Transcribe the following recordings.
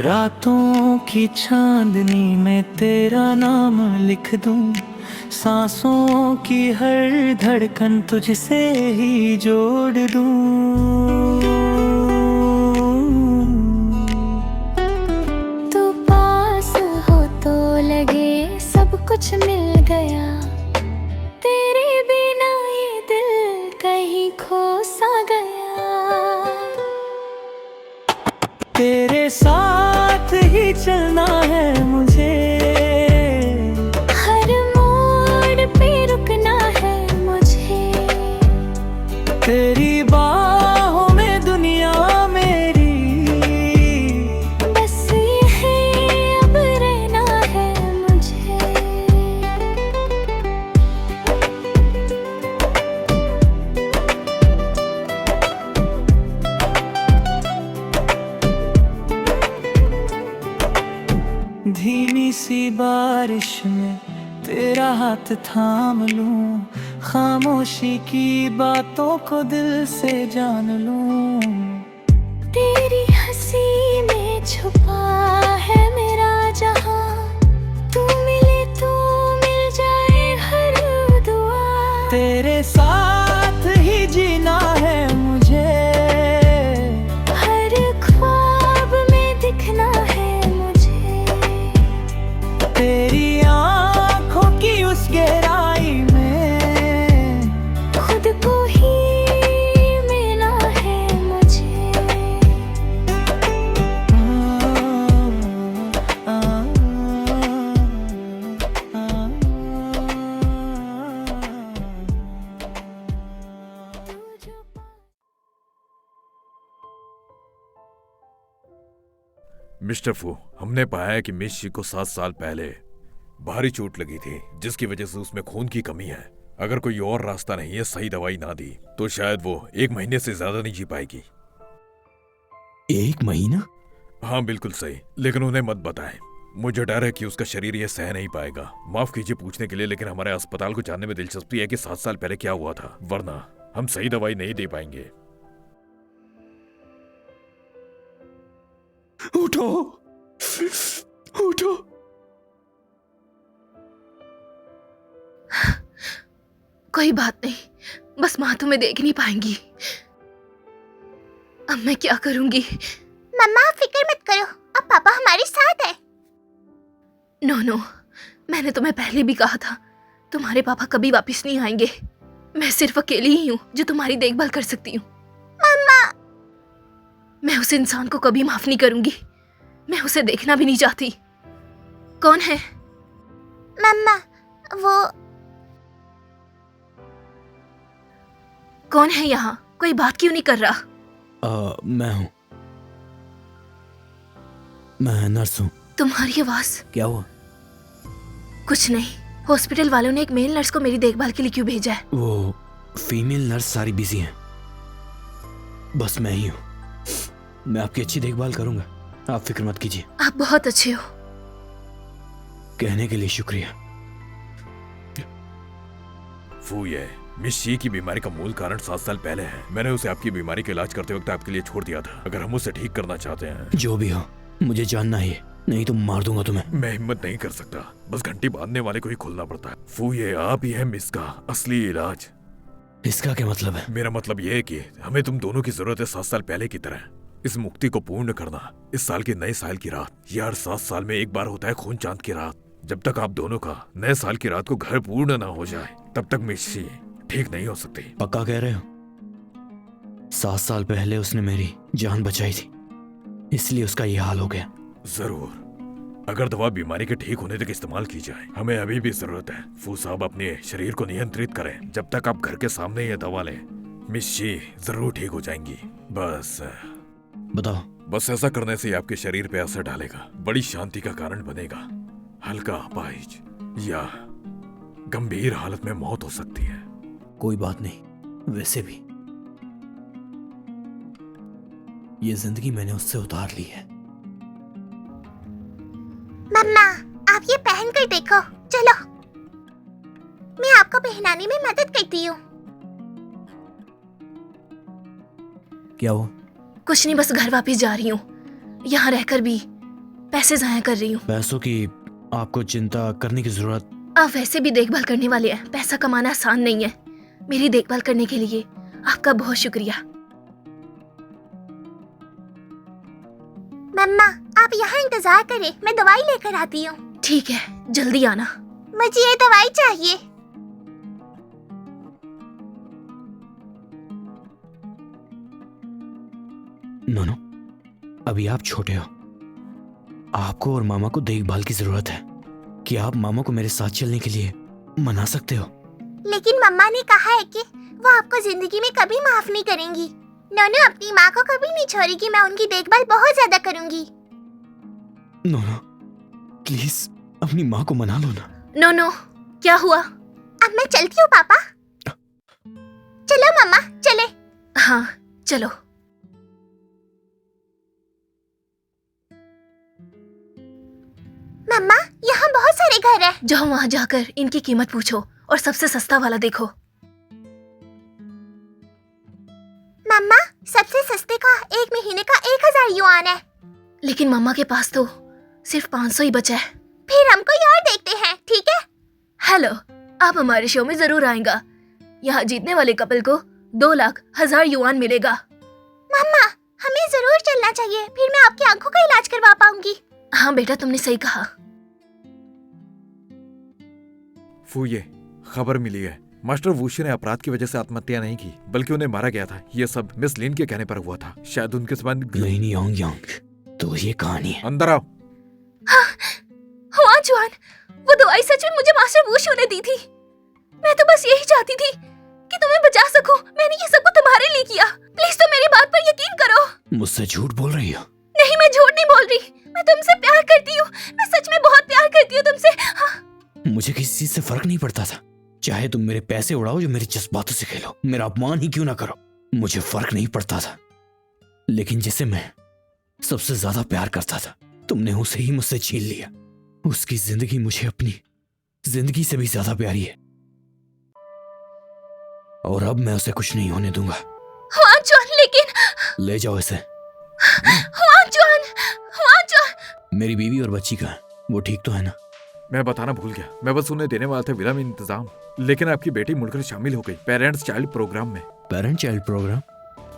रातों की चांदनी में तेरा नाम लिख दूं, सांसों की हर धड़कन तुझसे ही जोड़ दूं। तू पास हो तो लगे सब कुछ मिल गया, तेरे बिना ये दिल कहीं खो सा गया। तेरे साथ ही चलना है मुझे, हर मोड़ पे रुकना है मुझे। तेरी बाहों में दुनिया मेरी, बस यही अब रहना है मुझे। धीमी सी बारिश में तेरा हाथ थाम लूं, खामोशी की बातों को दिल से जान लूं। तेरी हंसी में छुपा है मेरा जहां, तू मिले तो मिल जाए हर दुआ। तेरे साथ ही जीना है मुझे, हर ख्वाब में दिखना है मुझे। तेरी आंखों की उस गहराई में खुद को ही मिलना है मुझे। मिस्टर फू, हमने पाया है कि मिस शी को 7 साल पहले भारी चोट लगी थी, जिसकी वजह से उसमें खून की कमी है। अगर कोई और रास्ता नहीं है, सही दवाई ना दी, तो शायद वो 1 महीने से ज्यादा नहीं जी पाएगी। 1 महीना? हाँ बिल्कुल सही, लेकिन उन्हें मत बताएं। मुझे डर है कि उसका शरीर ये सह नहीं पाएगा। माफ कीजिए पूछने के लिए, लेकिन हमारे अस्पताल को जानने में दिलचस्पी है कि 7 साल पहले क्या हुआ था, वरना हम सही दवाई नहीं दे पाएंगे। उठो, उठो। कोई बात नहीं, बस माँ तुम्हें देख नहीं पाएंगी। अब मैं क्या करूंगी? मम्मा फिक्र मत करो, अब पापा हमारे साथ है। नो, मैंने तुम्हें पहले भी कहा था, तुम्हारे पापा कभी वापस नहीं आएंगे। मैं सिर्फ अकेली ही हूँ जो तुम्हारी देखभाल कर सकती हूँ। मम्मा, मैं उस इंसान को कभी माफ नहीं करूंगी। मैं उसे देखना भी नहीं चाहती। कौन है? मम्मा वो कौन है यहाँ? कोई बात क्यों नहीं कर रहा? मैं हूँ, मैं नर्स हूँ। तुम्हारी आवाज? क्या हुआ? कुछ नहीं। हॉस्पिटल वालों ने एक मेल नर्स को मेरी देखभाल के लिए क्यों भेजा है? वो फीमेल नर्स सारी बिजी हैं, बस मैं ही हूँ। मैं आपकी अच्छी देखभाल करूंगा, आप फिक्र मत कीजिए। आप बहुत अच्छे हो। कहने के लिए शुक्रिया। फू, ये मिस शी की बीमारी का मूल कारण 7 साल पहले है। मैंने उसे आपकी बीमारी का इलाज करते वक्त आपके लिए छोड़ दिया था। अगर हम उसे ठीक करना चाहते हैं, जो भी हो, मुझे जानना ही है, नहीं तो मार दूंगा तुम्हें। मैं हिम्मत नहीं कर सकता। बस घंटी बांधने वाले को ही खोलना पड़ता है। फू, ये आप ही है मिस का असली इलाज। इसका क्या मतलब है? मेरा मतलब ये है कि हमें तुम दोनों की जरूरत है 7 साल पहले की तरह। इस मुक्ति को पूर्ण करना, इस साल के नए साल की रात। यार 7 साल में एक बार होता है खून चांद की रात। जब तक आप दोनों का नए साल की रात को घर पूर्ण ना हो जाए, तब तक मिस शी ठीक नहीं हो सकती। पक्का कह रहे हो? 7 साल पहले उसने मेरी जान बचाई थी, इसलिए उसका ये हाल हो गया। जरूर, अगर दवा बीमारी के ठीक होने तक इस्तेमाल की जाए। हमें अभी भी जरूरत है। फू साहब, अपने शरीर को नियंत्रित करें। जब तक आप घर के सामने ये दवा लें, मिस शी जरूर ठीक हो जाएंगी। बताओ। बस ऐसा करने से आपके शरीर पे असर डालेगा, बड़ी शांति का कारण बनेगा। हल्का अपाहिज या गंभीर हालत में मौत हो सकती है। कोई बात नहीं, वैसे भी ये जिंदगी मैंने उससे उतार ली है। मम्मा आप ये पहन कर देखो, चलो मैं आपको पहनाने में मदद करती हूँ। क्या हुआ? कुछ नहीं, बस घर वापस जा रही हूँ। यहाँ रहकर भी पैसे जाया कर रही हूँ। पैसों की आपको चिंता करने की जरूरत। आप वैसे भी देखभाल करने वाले हैं, पैसा कमाना आसान नहीं है। मेरी देखभाल करने के लिए आपका बहुत शुक्रिया। मम्मा आप यहाँ इंतजार करें, मैं दवाई लेकर आती हूँ। ठीक है, जल्दी आना। मुझे ये दवाई चाहिए। नोनो, अभी आप छोटे हो। आपको और मामा को देखभाल की जरूरत है। कि आप मामा को मेरे साथ चलने के लिए मना सकते हो। लेकिन मम्मा ने कहा है कि वो आपको जिंदगी में कभी माफ नहीं करेंगी। नोनो अपनी माँ को कभी नहीं छोड़ेगी, मैं उनकी देखभाल बहुत ज्यादा करूंगी। नोनो प्लीज अपनी माँ को मना लो ना। नो, क्या हुआ? अब मैं चलती हूँ पापा। चलो मम्मा चले। हाँ चलो। मम्मा यहाँ बहुत सारे घर है। जाओ वहाँ जाकर इनकी कीमत पूछो और सबसे सस्ता वाला देखो। मम्मा सबसे सस्ते का 1 महीने का 1000 युआन है। लेकिन मम्मा के पास तो सिर्फ 500 ही बचा है। फिर हम कोई और देखते हैं, ठीक है? हेलो, आप हमारे शो में जरूर आएगा। यहाँ जीतने वाले कपल को 2,00,000 युआन मिलेगा। मम्मा हमें जरूर चलना चाहिए, फिर मैं आपकी आंखों का इलाज करवा पाऊंगी। हाँ बेटा, तुमने सही कहा। फूये, खबर मिली है। मास्टर वुशु ने अपराध की वजह से आत्महत्या नहीं की, बल्कि उन्हें मारा गया था। ये सब मिस लिन के कहने पर हुआ था। शायद उनके संबंध। नहीं योंग योंग, तो ये कहानी है। अंदर आओ। हुआ जुआन, वो दवाई सच में मुझे मास्टर वुशु ने दी थी। मैं तो बस यही चाहती थी कि तुम्हें बचा सकूं। मैंने ये सब कुछ तुम्हारे लिए किया। प्लीज तुम मेरी बात पर यकीन करो। मुझसे झूठ बोल रही हो? नहीं, मैं झूठ नहीं बोल रही। मैं तुमसे प्यार करती हूँ। मैं सच में बहुत प्यार करती हूँ तुमसे। हाँ। मुझे किसी चीज से फर्क नहीं पड़ता था। चाहे तुम मेरे पैसे उड़ाओ या मेरे जज्बातों से खेलो, मेरा अपमान ही क्यों ना करो, मुझे फर्क नहीं पड़ता था। लेकिन जिसे मैं सबसे ज्यादा प्यार करता था, तुमने उसे ही मुझसे छीन लिया। उसकी जिंदगी मुझे अपनी जिंदगी से भी ज्यादा प्यारी है, और अब मैं उसे कुछ नहीं होने दूंगा। हाँ जुआन, लेकिन ले जाओ इसे। हाँ जुआन, हाँ जुआन। मेरी बीवी और बच्ची का, वो ठीक तो है ना? मैं बताना भूल गया, मैं बस उन्हें देने वाला था विला में इंतजाम, लेकिन आपकी बेटी मुड़कर शामिल हो गई पेरेंट्स चाइल्ड प्रोग्राम में। Parent child programme?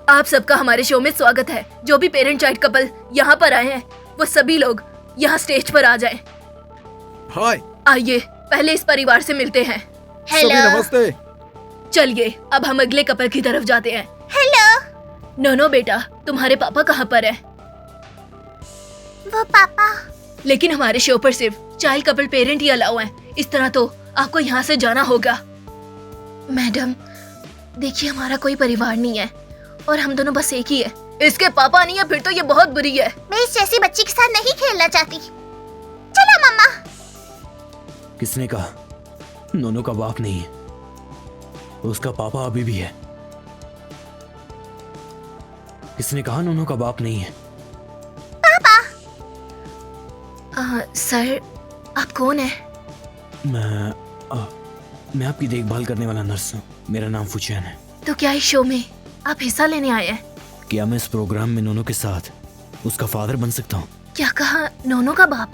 आप सबका हमारे शो में स्वागत है। जो भी पेरेंट चाइल्ड कपल यहाँ पर आए हैं, वो सभी लोग यहाँ स्टेज पर आ जाएं। हाय, आइए पहले इस परिवार से मिलते हैं। सभी नमस्ते। चलिए अब हम अगले कपल की तरफ जाते हैं। हेलो। नोनो बेटा, तुम्हारे पापा कहाँ पर है? वो पापा। लेकिन हमारे शो पर सिर्फ चाइल्ड कपल पेरेंट ही अलाउ हैं। इस तरह तो आपको यहाँ से जाना होगा। मैडम देखिए, हमारा कोई परिवार नहीं है और हम दोनों बस एक ही है। इसके पापा नहीं है फिर तो ये बहुत बुरी है। मैं इस जैसी बच्ची के साथ नहीं खेलना चाहती। चलो मम्मा। किसने कहा नोनो का बाप नहीं है? उसका पापा अभी भी है। किसने कहा नोनो का बाप नहीं है? सर आप कौन है? मैं आपकी देखभाल करने वाला नर्स हूँ। मेरा नाम फुचैन है। तो क्या इस शो में आप हिस्सा लेने आए हैं? क्या मैं इस प्रोग्राम में नोनो के साथ उसका फादर बन सकता हूँ? क्या कहा, नोनो का बाप?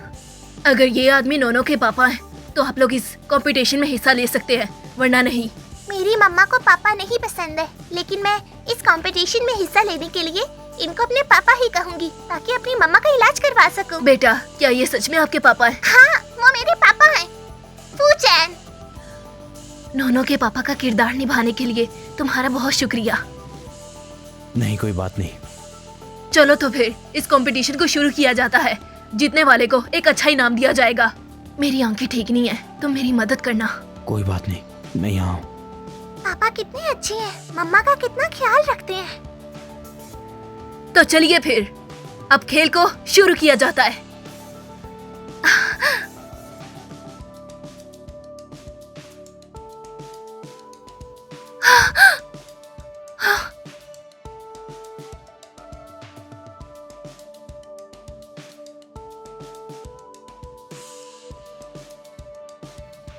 अगर ये आदमी नोनो के पापा हैं तो आप लोग इस कंपटीशन में हिस्सा ले सकते हैं, वरना नहीं। मेरी मम्मा को पापा नहीं पसंद है, लेकिन मैं इस कंपटीशन में हिस्सा लेने के लिए इनको अपने पापा ही कहूंगी, ताकि अपनी मम्मा का इलाज करवा सकूं। बेटा क्या ये सच में आपके पापा हैं? हाँ, वो मेरे पापा हैं, फूचैन। नोनो के पापा का किरदार निभाने के लिए तुम्हारा बहुत शुक्रिया। नहीं, कोई बात नहीं। चलो तो फिर इस कंपटीशन को शुरू किया जाता है। जीतने वाले को एक अच्छा इनाम दिया जाएगा। मेरी आंखें ठीक नहीं है, तुम मेरी मदद करना। कोई बात नहीं, मैं यहाँ हूँ। पापा कितने अच्छे हैं, मम्मा का कितना ख्याल रखते हैं। तो चलिए फिर अब खेल को शुरू किया जाता है।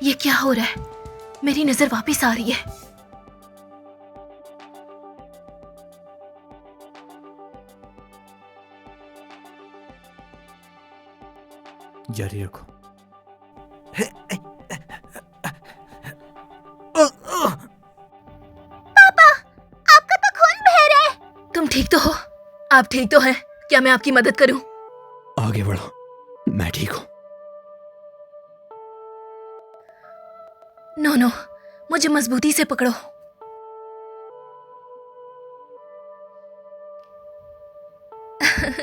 ये क्या हो रहा है? मेरी नजर वापस आ रही है। जारी रखो। आपका तो खून बह रहा है। तुम ठीक तो हो? आप ठीक तो हैं? क्या मैं आपकी मदद करूं? आगे बढ़ो, मैं ठीक हूं। नो, मुझे मजबूती से पकड़ो।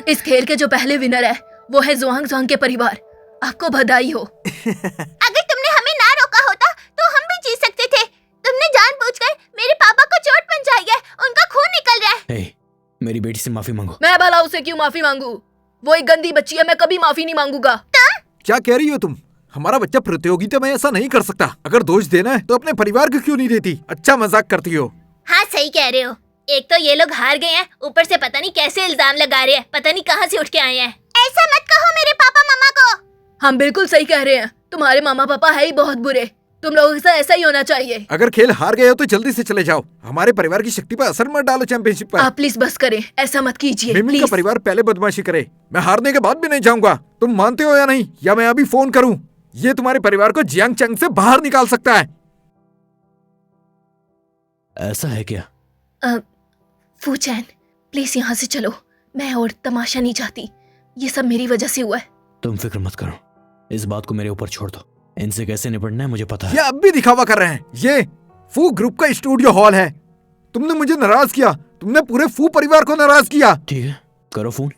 इस खेल के जो पहले विनर है वो है जुआंग जुआंग के परिवार। आपको बधाई हो। अगर तुमने हमें ना रोका होता तो हम भी जीत सकते थे। तुमने जानबूझकर मेरे पापा को चोट पहुंचाई है, उनका खून निकल रहा है। हे, मेरी बेटी से माफी मांगो। मैं भला उसे क्यों माफी मांगू? वो एक गंदी बच्ची है, मैं कभी माफी नहीं मांगूंगा। क्या कह रही हो तुम? हमारा बच्चा प्रतियोगिता में ऐसा नहीं कर सकता। अगर दोष देना है तो अपने परिवार को क्यों नहीं देती? अच्छा मजाक करती हो। हाँ सही कह रहे हो। एक तो ये लोग हार गए हैं, ऊपर से पता नहीं कैसे इल्जाम लगा रहे हैं, पता नहीं कहाँ से उठ के आए हैं। ऐसा मत कहो मेरे पापा मामा को। हम बिल्कुल सही कह रहे हैं। तुम्हारे मामा पापा है ही बहुत बुरे। तुम लोगों के साथ ऐसा ही होना चाहिए। अगर खेल हार गए हो तो जल्दी से चले जाओ। हमारे परिवार की शक्ति पर असर मत डालो चैंपियनशिप पर। आप प्लीज बस करें, ऐसा मत कीजिए मिमिन का प्लीज। परिवार पहले बदमाशी करे, मैं हारने के बाद भी नहीं जाऊंगा। तुम मानते हो या नहीं, या मैं अभी फोन करूं? ये तुम्हारे परिवार को जियांग चंग से बाहर निकाल सकता है। ऐसा है क्या? फूचैन प्लीज यहाँ से चलो। मैं और तमाशा नहीं चाहती। ये सब मेरी वजह से हुआ है। तुम फिक्र मत करो, इस बात को मेरे ऊपर छोड़ दो। इनसे कैसे निपटना है मुझे पता है। ये अब भी दिखावा कर रहे हैं। ये फू ग्रुप का स्टूडियो हॉल है। तुमने मुझे नाराज किया, तुमने पूरे फू परिवार को नाराज किया। ठीक है, करो फोन,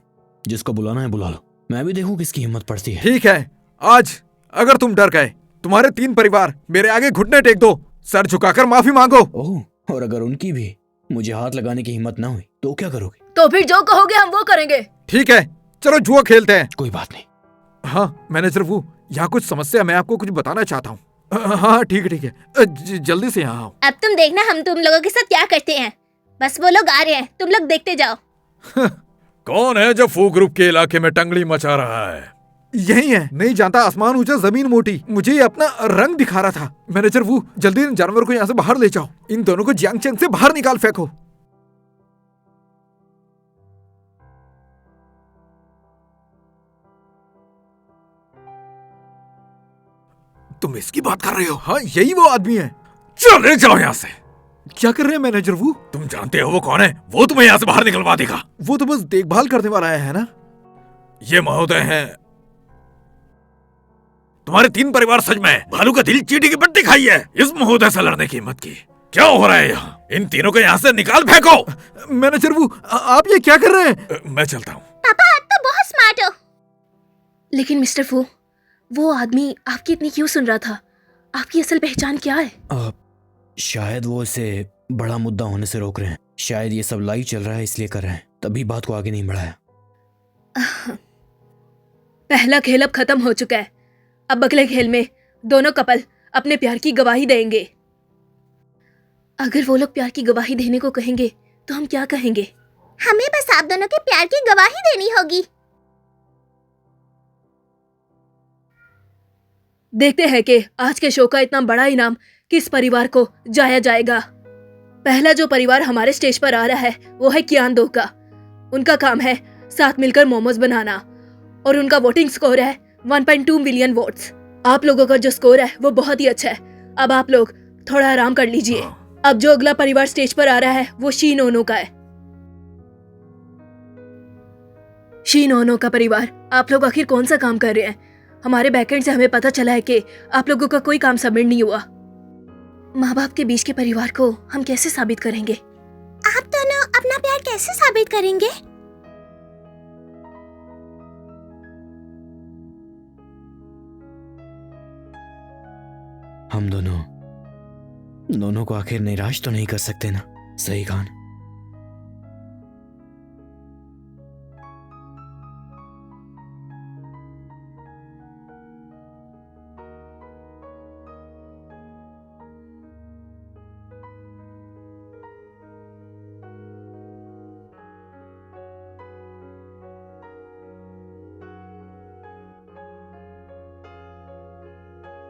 जिसको बुलाना है बुला लो। मैं भी देखूं किसकी हिम्मत पड़ती है। ठीक है, आज अगर तुम डर गए, तुम्हारे 3 परिवार मेरे आगे घुटने टेक दो, सर झुकाकर माफी मांगो। ओह, और अगर उनकी भी मुझे हाथ लगाने की हिम्मत ना हुई तो क्या करोगे? तो फिर जो कहोगे हम वो करेंगे। ठीक है, चलो जुआ खेलते हैं। कोई बात नहीं। हाँ मैनेजर वू, यहाँ कुछ समस्या, मैं आपको कुछ बताना चाहता हूँ। हाँ ठीक है, जल्दी से यहाँ आओ। अब तुम देखना हम तुम लोगों के साथ क्या करते हैं। बस वो लोग आ रहे हैं, तुम लोग देखते जाओ। कौन है जो फू ग्रुप के इलाके में टंगड़ी मचा रहा है? यही है, नहीं जानता, आसमान ऊंचा जमीन मोटी। मुझे ये अपना रंग दिखा रहा था। मैनेजर वू, जल्दी इन जानवरों को यहाँ से बाहर ले जाओ। इन दोनों को जियांग चंग से बाहर निकाल फेंको। तुम इसकी बात कर रहे हो? हाँ यही वो आदमी है। चले जाओ यहाँ से। क्या कर रहे हैं मैनेजर वू? तुम जानते हो वो कौन है? वो तुम्हें यहाँ से बाहर निकलवा देगा। वो तो बस देखभाल करने वाला है ना? ये महोदय हैं। तुम्हारे 3 परिवार सच में भालू का दिल चींटी की पट्टी खाई है। इस महोदय से लड़ने की हिम्मत की। क्या हो रहा है यहाँ? इन तीनों को यहाँ से निकाल फेंको। मैनेजर वू, आप ये क्या कर रहे हैं? मैं चलता हूँ। पापा आप तो बहुत स्मार्ट हो। लेकिन मिस्टर फू, वो आदमी आपकी इतनी क्यों सुन रहा था? आपकी असल पहचान क्या है? शायद वो इसे बड़ा मुद्दा होने से रोक रहे हैं। शायद ये सब लाइव चल रहा है इसलिए कर रहे हैं, तभी बात को आगे नहीं बढ़ाया। पहला खेल अब खत्म हो चुका है। अब अगले खेल में दोनों कपल अपने प्यार की गवाही देंगे। अगर वो लोग प्यार की गवाही देने को कहेंगे तो हम क्या कहेंगे? हमें बस आप दोनों के प्यार की गवाही देनी होगी। देखते हैं कि आज के शो का इतना बड़ा इनाम किस परिवार को जाया जाएगा। पहला जो परिवार हमारे स्टेज पर आ रहा है वो है कियान दो का। उनका काम है साथ मिलकर मोमोज बनाना और उनका वोटिंग स्कोर है 1.2 मिलियन वोट्स। आप लोगों का जो स्कोर है वो बहुत ही अच्छा है। अब आप लोग थोड़ा आराम कर लीजिए। अब जो अगला परिवार स्टेज पर आ रहा है वो शीन ओनो का है। शीन ओनो का परिवार, आप लोग आखिर कौन सा काम कर रहे हैं? हमारे बैकएंड से हमें पता चला है कि आप लोगों का कोई काम सबमिट नहीं हुआ। माँ बाप के बीच के परिवार को हम कैसे साबित करेंगे? आप दोनों अपना प्यार कैसे साबित करेंगे? हम दोनों को आखिर निराश तो नहीं कर सकते ना? सही कहा।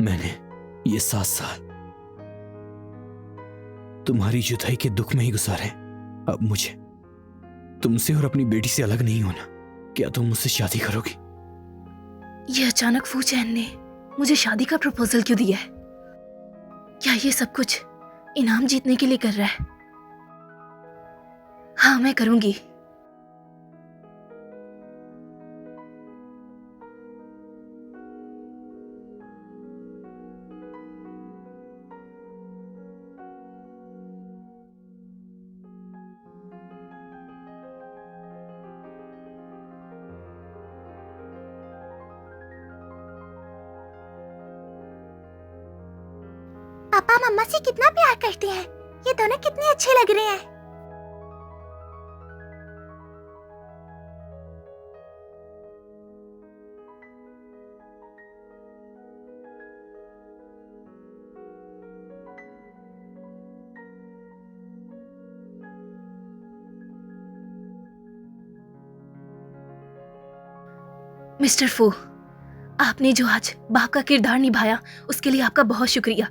मैंने ये 7 साल तुम्हारी जुदाई के दुख में ही गुजारे। अब मुझे तुमसे और अपनी बेटी से अलग नहीं होना। क्या तुम मुझसे शादी करोगी? ये अचानक फू चैन ने मुझे शादी का प्रपोजल क्यों दिया है? क्या ये सब कुछ इनाम जीतने के लिए कर रहा है? हाँ, मैं करूंगी। पापा मम्मा से कितना प्यार करते हैं। ये दोनों कितने अच्छे लग रहे हैं। मिस्टर फू, आपने जो आज बाप का किरदार निभाया उसके लिए आपका बहुत शुक्रिया।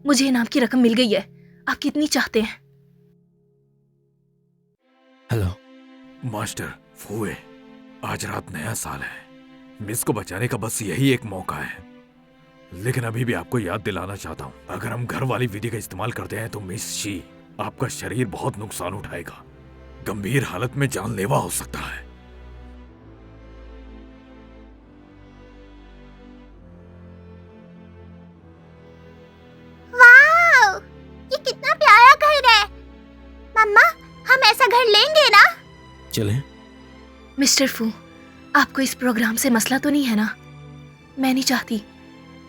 मुझे इनाम की रकम मिल गई है। आप कितनी चाहते हैं? हेलो मास्टर फूए, आज रात नया साल है। मिस को बचाने का बस यही एक मौका है। लेकिन अभी भी आपको याद दिलाना चाहता हूँ, अगर हम घर वाली विधि का इस्तेमाल करते हैं तो मिस शी आपका शरीर बहुत नुकसान उठाएगा। गंभीर हालत में जानलेवा हो सकता है। वाओ, ये कितना प्यारा घर है। मम्मा, हम ऐसा घर लेंगे ना? चलें? मिस्टर फू, आपको इस प्रोग्राम से मसला तो नहीं है ना? मैं नहीं चाहती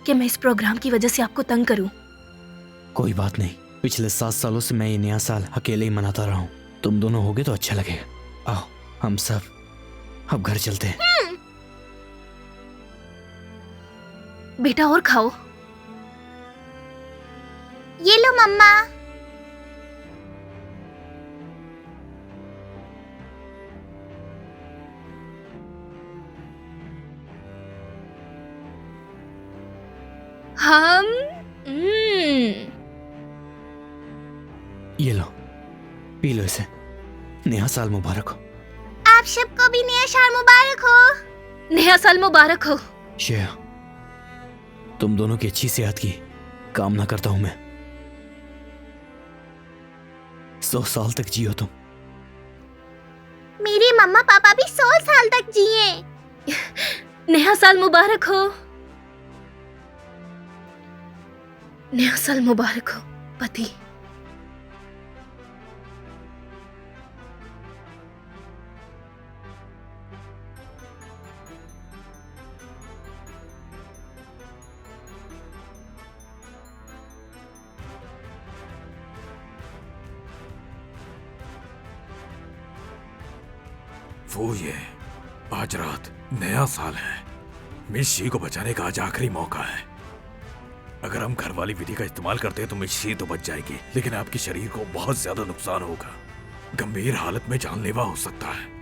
कि मैं इस प्रोग्राम की वजह से आपको तंग करूं। कोई बात नहीं, पिछले 7 सालों से मैं ये नया साल अकेले ही मनाता रहा हूँ। तुम दोनों होगे तो अच्छा लगेगा। आओ हम सब अब घर चलते हैं। बेटा और खाओ। ये लो मम्मा। हम ये लो, पी लो इसे। नया साल मुबारक हो। आप सबको भी नया साल मुबारक हो। नया साल मुबारक हो। श्रेया, तुम दोनों की अच्छी सेहत की कामना करता हूं मैं। 100 साल तक जियो तुम। मेरे मम्मा पापा भी 100 साल तक जिए। नया साल मुबारक हो। नया साल मुबारक हो पति। वो ये आज रात नया साल है। मिस शी को बचाने का आज आखिरी मौका है। अगर हम घर वाली विधि का इस्तेमाल करते हैं तो मिस शी तो बच जाएगी, लेकिन आपके शरीर को बहुत ज्यादा नुकसान होगा। गंभीर हालत में जानलेवा हो सकता है।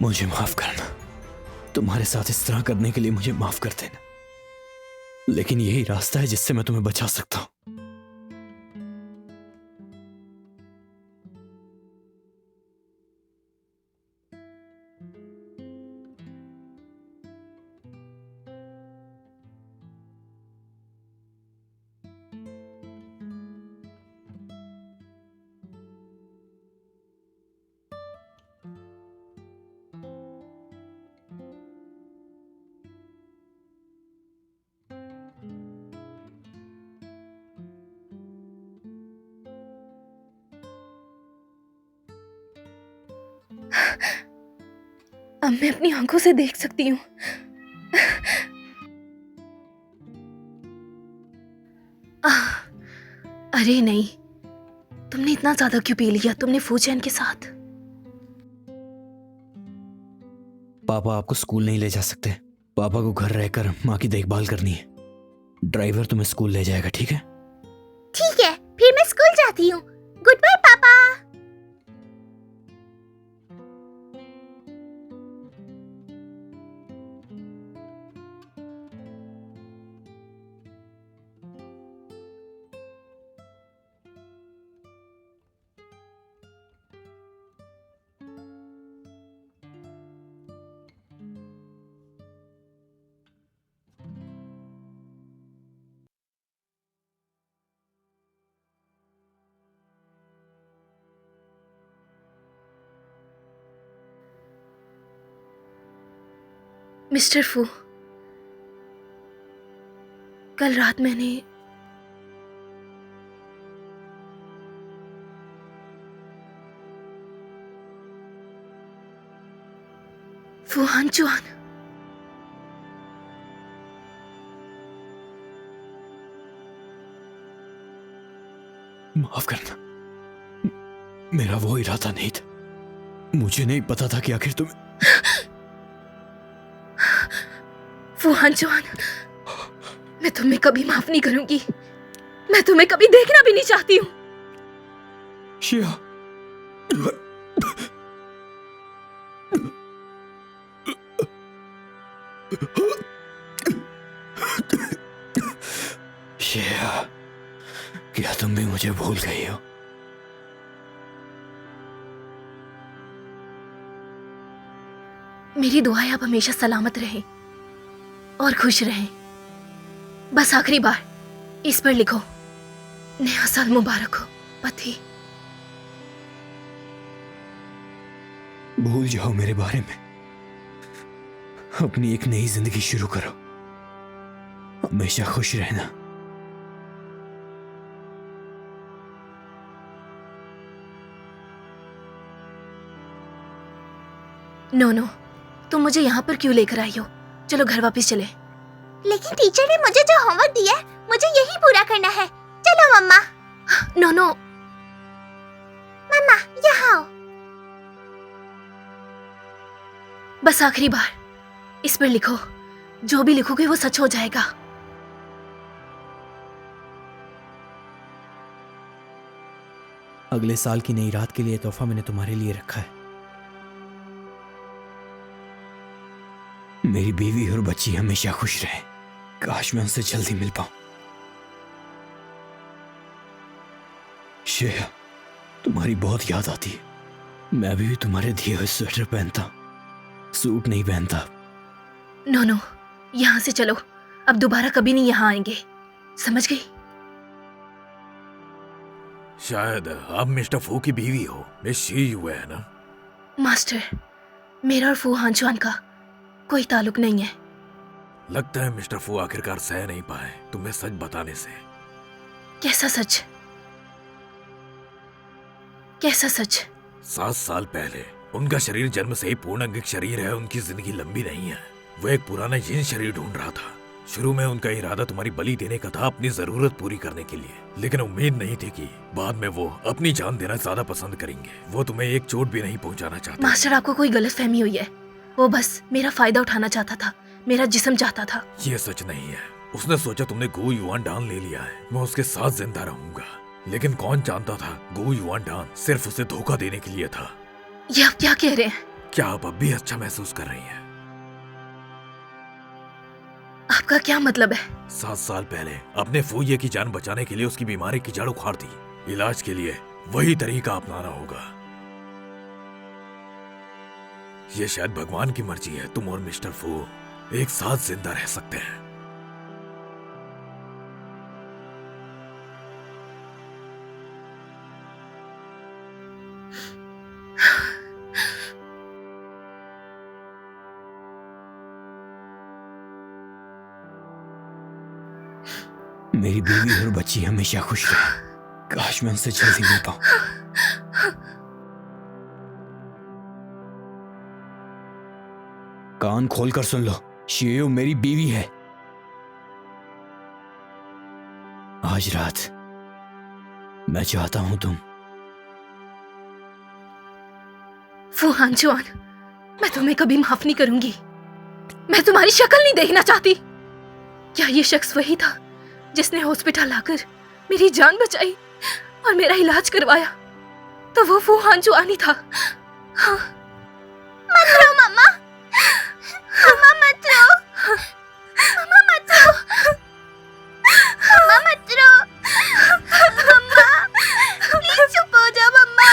मुझे माफ करना। तुम्हारे साथ इस तरह करने के लिए मुझे माफ कर देना, लेकिन यही रास्ता है जिससे मैं तुम्हें बचा सकता हूं। अब मैं अपनी आंखों से देख सकती हूँ। अरे नहीं, तुमने इतना ज्यादा क्यों पी लिया? तुमने फूचैन के साथ। पापा आपको स्कूल नहीं ले जा सकते। पापा को घर रहकर माँ की देखभाल करनी है। ड्राइवर तुम्हें स्कूल ले जाएगा, ठीक है? ठीक है, फिर मैं स्कूल जाती हूँ। गुड बाय पापा। मिस्टर फू, कल रात मैंने फू हानचुआन, माफ करना, मेरा वो इरादा नहीं था। मुझे नहीं पता था कि आखिर तुम। फू हानचुआन, मैं तुम्हें कभी माफ नहीं करूंगी। मैं तुम्हें कभी देखना भी नहीं चाहती हूँ। शिया, शिया, क्या तुम भी मुझे भूल गई हो? मेरी दुआएं आप हमेशा सलामत रहें और खुश रहें। बस आखिरी बार इस पर लिखो, नया साल मुबारक हो पति। भूल जाओ मेरे बारे में, अपनी एक नई जिंदगी शुरू करो। हमेशा खुश रहना। नो, तुम मुझे यहाँ पर क्यों लेकर आई हो? चलो घर वापस चले। लेकिन टीचर ने मुझे जो होमवर्क दिया है, मुझे यही पूरा करना है। चलो मम्मा। नो, मम्मा यहाँ आओ। बस आखिरी बार इस पर लिखो। जो भी लिखोगे वो सच हो जाएगा। अगले साल की नई रात के लिए तोहफा मैंने तुम्हारे लिए रखा है। मेरी बीवी और बच्ची हमेशा खुश रहे। काश मैं उनसे जल्दी मिल पाऊं। श्रेया, तुम्हारी बहुत याद आती है। मैं भी तुम्हारे दिए हुए स्वेटर पहनता, सूट नहीं पहनता। नो, यहाँ से चलो। अब दोबारा कभी नहीं यहाँ आएंगे, समझ गई? शायद आप मिस्टर फू की बीवी हो। मिस शी युए है ना? मास्टर, मेरा और फू हानचुआन का कोई ताल्लुक नहीं है। लगता है मिस्टर फू आखिरकार सह नहीं पाए तुम्हें सच बताने से। कैसा सच? कैसा सच? 7 साल पहले उनका शरीर जन्म से ही पूर्णांगिक शरीर है। उनकी जिंदगी लंबी नहीं है। वो एक पुराना जिन शरीर ढूंढ रहा था। शुरू में उनका इरादा तुम्हारी बलि देने का था, अपनी जरूरत पूरी करने के लिए। लेकिन उम्मीद नहीं थी कि बाद में वो अपनी जान देना ज्यादा पसंद करेंगे। वो तुम्हें एक चोट भी नहीं पहुंचाना चाहते। मास्टर, आपको कोई गलतफहमी हुई है। वो बस मेरा फायदा उठाना चाहता था, मेरा जिस्म चाहता था। ये सच नहीं है। उसने सोचा तुमने गो युआन डान ले लिया है, मैं उसके साथ जिंदा रहूंगा। लेकिन कौन जानता था गो युआन डान सिर्फ उसे धोखा देने के लिए था। ये आप क्या कह रहे हैं? क्या आप अब भी अच्छा महसूस कर रही हैं? आपका क्या मतलब है? 7 साल पहले अपने फूये की जान बचाने के लिए उसकी बीमारी की जड़ उखाड़ दी। इलाज के लिए वही तरीका अपनाना होगा। ये शायद भगवान की मर्जी है। तुम और मिस्टर फू एक साथ जिंदा रह सकते हैं। मेरी बीवी और बच्ची हमेशा खुश रहे। काश मैं उनसे जल्दी मिल पाऊं। कान खोलकर सुन लो, शियो मेरी बीवी है। आज रात मैं चाहता हूं तुम। फू हानचुआन, मैं तुम्हें कभी माफ नहीं करूंगी। मैं तुम्हारी शक्ल नहीं देखना चाहती। क्या ये शख्स वही था जिसने हॉस्पिटल आकर मेरी जान बचाई और मेरा इलाज करवाया? तो वो फूहान जुआनी था। हाँ। मत रो मम्मा, मम्मा मत रो, मम्मा मत रो, मम्मा मत रो, मम्मा प्लीज चुप हो जाओ मम्मा,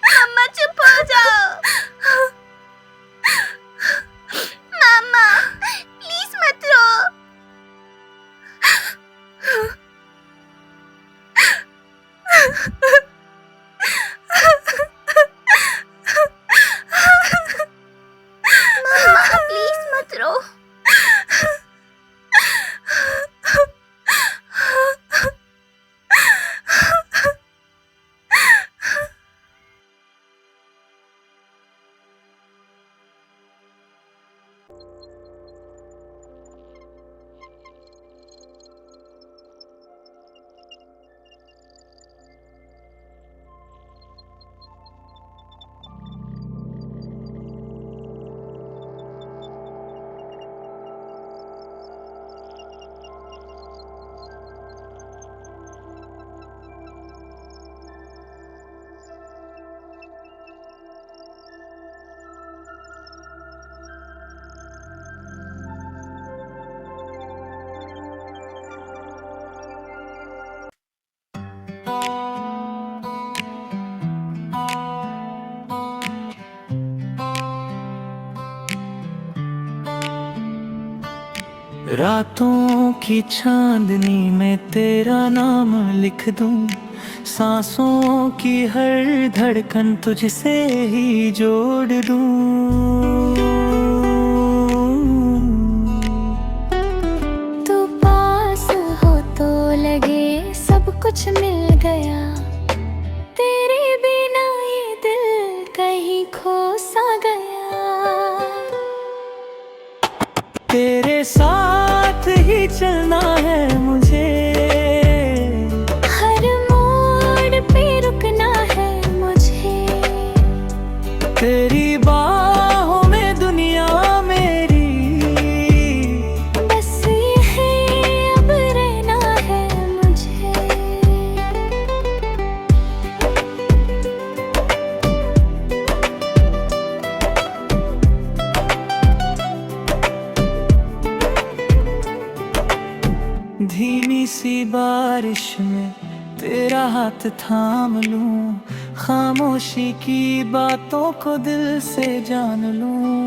मम्मा चुप हो जाओ, मम्मा प्लीज मत रो। मम्मा प्लीज मत रो। रातों की चांदनी में तेरा नाम लिख दूं, सांसों की हर धड़कन तुझसे ही जोड़ दूं। तू पास हो तो लगे सब कुछ मिल गया, तेरे बिना ये दिल कहीं खो सा गया। तेरे साथ ही चलना है मुझे, हर मोड़ पे रुकना है मुझे, तेरी बाहों में दुनिया मेरी, बस यही अब रहना है मुझे। धीमी सी बारिश में तेरा हाथ थाम लूं, खामोशी की बातों को दिल से जान लूं।